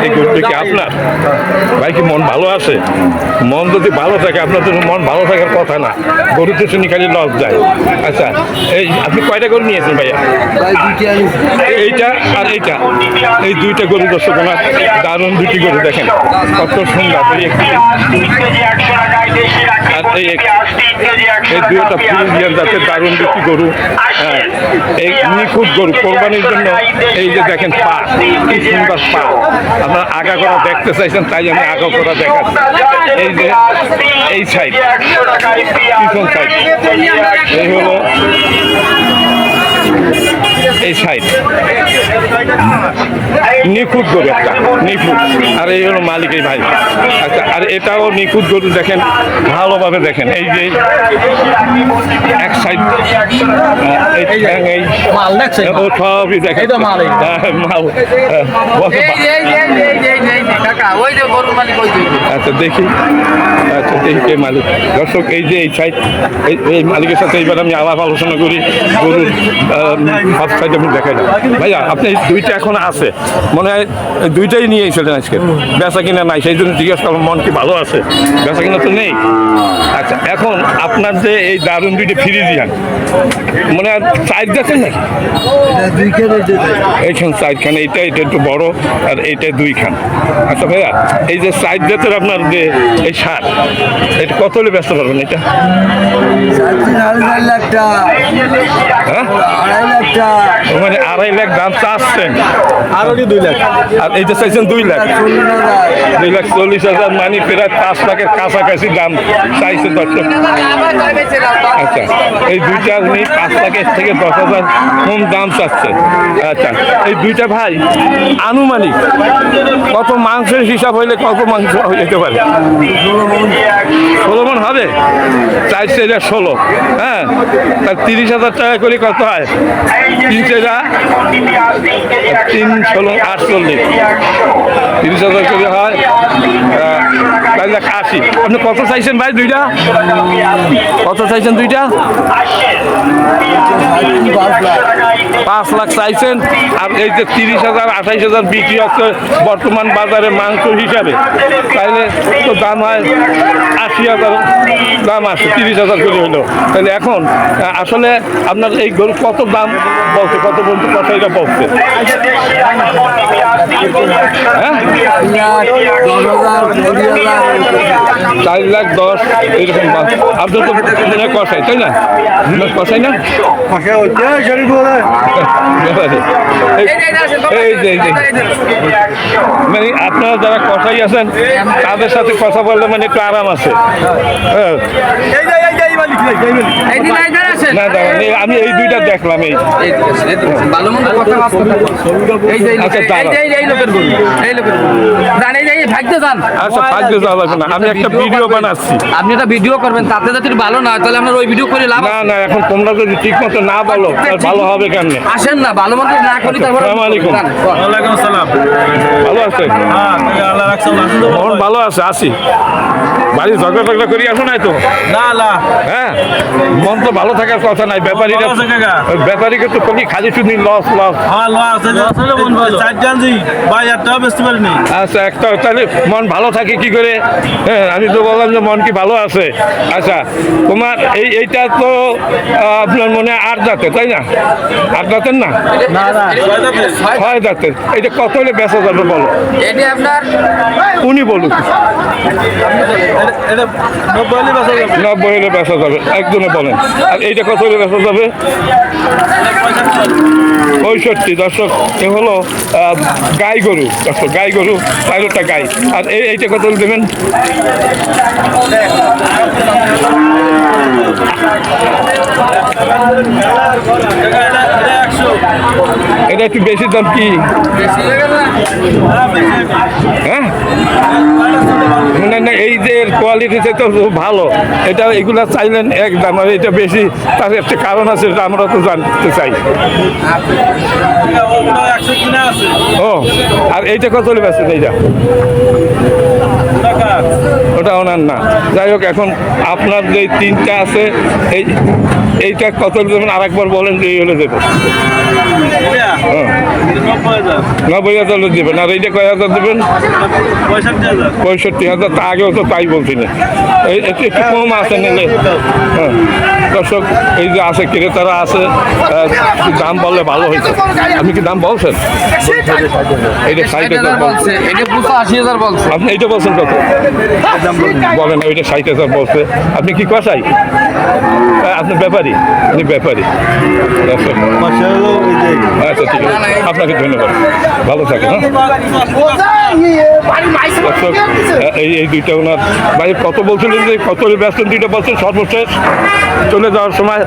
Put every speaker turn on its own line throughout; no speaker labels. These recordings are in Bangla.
এই গরুটা কি আপনার? ভাই কি মন ভালো আছে? মন যদি ভালো থাকে, আপনার তো মন ভালো থাকার কথা না। গরুতে শুনি খালি লস যায়। আচ্ছা, এই আপনি কয়টা গরু নিয়েছেন ভাইয়া? এইটা আর এইটা, এই দুইটা গরু দর্শক না, দারুণ দুটি গরু দেখেন কত সুন্দর। আর এই দুইটা ফ্রিজিয়ান জাতের দারুণ দুটি গরু। হ্যাঁ, এই নিখুঁত গরু কোরবানির জন্য। এই যে দেখেন পা, কি সুন্দর পা। আপনার আগা করা দেখতে চাইছেন, তাই আমি আগা করা দেখাচ্ছি। এই যে এই সাইড, পিছন সাইড, এই হলো এই সাইড। নিখুঁত গরু একটা, নিখুঁত। আর এই হলো মালিকের ভাই। আচ্ছা, আর এটাও নিখুঁত গরু দেখেন, ভালোভাবে দেখেন। এই যে এক সাইড, এই
মাল দেখছেন?
ও সবই দেখেন মাল। আচ্ছা দেখি, আচ্ছা দেখি কে মালিক। দর্শক এই যে এই সাইড, এই মালিকের সাথে এইবার আমি আলাপ আলোচনা করি গরুর সব সাইড আমি দেখাই না। ভাইয়া আপনি এই দুইটা এখন আছে, মনে হয় দুইটাই নিয়ে এসেছিলেন আজকে, বেচা কিনা নাই, সেই জন্য জিজ্ঞাসা করলাম মন কি ভালো আছে? বেচা কিনা তো নেই। আচ্ছা, এখন আপনার যে এই দারুণ দুইটা ফ্রিজিয়ান, মনে হয় সাইজ দেখছেন নাকি? এইখান সাইডখান, এইটা একটু বড়, আর এইটা দুইখান। আচ্ছা ভাইয়া, এই যে সাইড জাতের আপনার যে এই সার, এটা কত হলে ব্যস্ত পারবেন এটা? হ্যাঁ, মানে 2.5 লাখ দাম চাচ্ছেন,
আরো 2 লাখ।
আর এইটা চাইছেন 2 লাখ। 2,40,000, মানে প্রায় 5 লাখের কাছাকাছি দাম চাইছেন দর্শক। আচ্ছা, এই দুইটা উনি 5 লাখের থেকে 10,000 কম দাম চাচ্ছে। আচ্ছা, এই দুইটা ভাই আনুমানিক কত মাংসের হিসাব হইলে কত মাংস হইতে পারে? 16 মণ হবে। চাইছে এটা 16। হ্যাঁ, তার 30,000 টাকা করে কত হয়? 3 16 48, 30,000 করে হয় 4,80,000। আপনি কত চাইছেন ভাই দুইটা? কত চাইছেন দুইটা? 5 লাখ চাইছেন। আর এই যে 30,000 28,000 বিক্রি হচ্ছে বর্তমান বাজারে মাংস হিসাবে, তাইলে তো দাম হয় 80,000 দাম আছে, 30,000 করে হইলো। তাহলে এখন আসলে আপনার এই গরু কত দাম বলছে, কত বলতে কত এটা বলছে? হ্যাঁ, 4,10,000 এরকম দাম। আপনার তো মনে হয় কষাই, তাই না? কষাই না? এই যে মানে আপনারা যারা কষাই আছেন, তাদের সাথে কথা বললে মানে একটু আরাম আছে। হ্যাঁ, না দাঁড়ান, আমি এই দুইটা দেখলাম। এই আচ্ছা, ভাগ্য যাওয়া লাগবে না, আমি একটা ভিডিও বানাচ্ছি।
আপনি একটা ভিডিও করবেন, তাতে যদি ভালো না হয় তাহলে আমরা ওই ভিডিও করে লাভ
না না, এখন তোমরা যদি ঠিক মতো না বলো ভালো হবে কেমনে?
আসেন না, ভালো মতো না করি তারপর।
আসসালামু আলাইকুম।
ওয়ালাইকুম আসসালাম।
ভালো আছেন?
হ্যাঁ, আল্লাহ রাখছেন।
মন ভালো আছে, আসি। বাড়ি ঝগড়া টগড়া করি আসো নাই তো?
না না,
হ্যাঁ, মন তো ভালো থাকার কথা নাই। ব্যাপারীরা,
ভালো আছে কাকা।
ব্যাপারীকে তো তুমি খালি শুনি লস লস।
হ্যাঁ লস হলে মন ভালো। চারজন জি ভাই, একটাও বেচতে পারিনি।
আচ্ছা, একটা তাহলে মন ভালো থাকে কি করে? হ্যাঁ, আমি তো বললাম যে মন কি ভালো আছে। আচ্ছা, তোমার এইটা তো আপনার মনে হয় 8 দাঁতের, তাই না? 8 দাঁতের না,
না না,
6 দাঁতের। এইটা কত হলে বেচা যাবে বলো?
এটি আপনার
উনি বলুন।
এটা 90 হলে বেচা যাবে।
90 হলে বেচা যাবে, একজনে বলেন। আর এইটা কত হলে বেচা যাবে? 65। দর্শক, এ হলো গাই গরু। দর্শক, গাই গরু, 4টা গাই। আর এইটা কত হলে দেবেন? এটা একটু বেশি দাম কি? হ্যাঁ, না না, এই যে কোয়ালিটিতে তো ভালো। এটা এগুলা চাইলেন এক দাম, আর এটা বেশি, তার একটা কারণ আছে, এটা আমরা তো জানতে চাই। ও, আর এইটা কত হলে বেচেন? এইটা
ওনার।
ওটা ওনার না। যাই হোক, এখন আপনার যে তিনটা আছে এইটা কত দেবেন আরেকবার বলেন যে এই হলে দেবেন।
এটা?
হ্যাঁ,
90,000,
90,000 দেবেন। আর এইটা কয় হাজার দেবেন?
65,000।
65,000। তা আগেও তো তাই বলছিলেন, একটু একটু কম আছে নিলে। হ্যাঁ দর্শক, এই যে আছে ক্রেতারা আছে, একটু দাম বললে ভালো হয়েছে। আপনি কি দাম বলছেন? এইটা 60,000
বলছে, এটা 85,000 বলছে।
আপনি এইটা বলছেন কত? বলেন ওইটা 60,000 বলছে। আপনি কি কষাই? আপনি ব্যাপারী? আপনি ব্যাপারী। দর্শক,
পাশে হলো ওই যে
আচ্ছা ঠিক আছে, আপনাকে ধন্যবাদ, ভালো থাকেন। হ্যাঁ দর্শক, এই দুইটা ওনার ভাই কত বলছিলেন যে কত ব্যস্ত দুইটা বলছেন সর্বশেষ চলে যাওয়ার সময়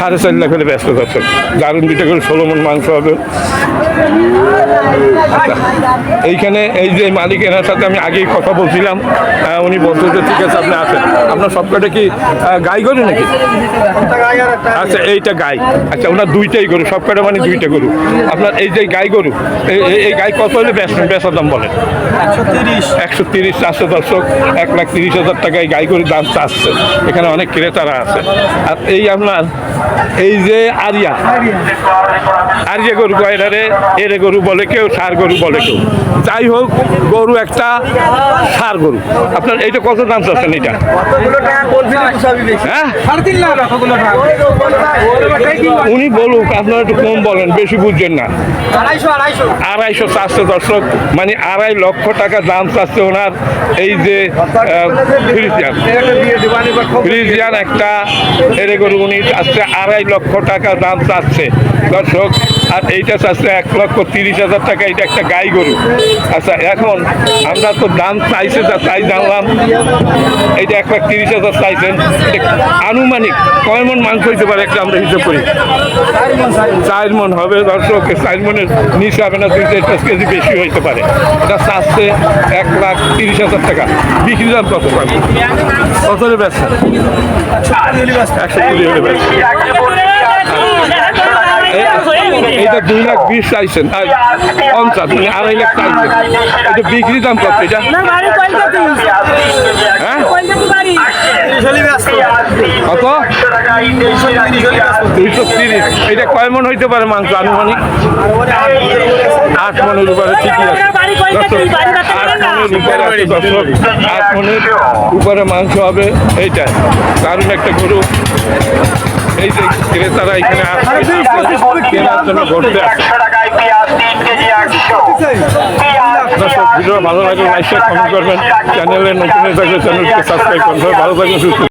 4.5 লাখ হলে ব্যস্ত। দর্শক, দারুণ দুইটা করে 16 মণ মাংস হবে। আচ্ছা, এইখানে এই যে মালিক এনার সাথে আমি আগেই কথা বলছিলাম, উনি বলতে যে ঠিক আছে আপনি আসেন। আপনার সবকটা কি গাই গরু নাকি? আচ্ছা, এইটা গাই। আচ্ছা, ওনার দুইটাই গরু, সবকটা মানে দুইটা গরু। আপনার এই যে গাই গরু, এই গাই কত হলে বেচার দাম বলেন? 130 চারশো। দর্শক, 1,30,000 টাকায় গাই গরুর দাম চাচ্ছে। এখানে অনেক ক্রেতারা আছে। আর এই আপনার এই যে আরিয়া গরু কয়টারে এরে গরু বলে কেউ, ষাঁড় গরু বলে কেউ। যাই হোক, গরু একটা ষাঁড় গরু। আপনার এইটা কত দাম চাচ্ছেন এটা? হ্যাঁ, উনি বলুক, আপনারা একটু কম বলেন, বেশি বুঝছেন না। 250 চাচ্ছে। দর্শক, মানে 2.5 লক্ষ টাকা দাম চাচ্ছে ওনার এই যে ফ্রিজিয়ান একটা এরে গরু উনি চাচ্ছে 2.5 লক্ষ টাকা দাম চাচ্ছে। দর্শক, আর এইটা চাচ্ছে 1,30,000 টাকা। এটা একটা গাই গরু। আচ্ছা, এখন আমরা তো দাম চাইছে যা তাই জানলাম, এইটা 1,30,000 চাইছেন। আনুমানিক কয় মণ মাংস হইতে পারে একটা আমরা হিসাব করি? 4 মণ হবে। দর্শক, 4 মণের নিচে হবে না, 2-4 কেজি বেশি হইতে পারে। এটা চাচ্ছে 1,30,000 টাকা। বিক্রি দাম কত? কত হলে বেচছেন? 120 হলে বেচছেন। এইটা 2,20,000 চাইছেন, আর 50 মানে 2.5 লাখ চাইছেন। এটা বিক্রি দাম কত এটা? হ্যাঁ, কত? 230। এটা কয় মণ হইতে পারে মাংস আনুমানিক? 8 মণের উপরে। ঠিকই আছে দর্শক, 8 মণের উপরে আছে। দর্শক, 8 মণের উপরে মাংস হবে। এইটা দারুণ একটা গরু। এই যে ক্রেতারা এখানে আসছে কেনার জন্য ঘুরতে আসে। দর্শক, ভিডিও ভালো লাগলে লাইক শেয়ার কমেন্ট করবেন। চ্যানেলে নতুন হয়ে থাকলে চ্যানেলকে সাবস্ক্রাইব করবেন। ভালো থাকবেন, সুস্থ।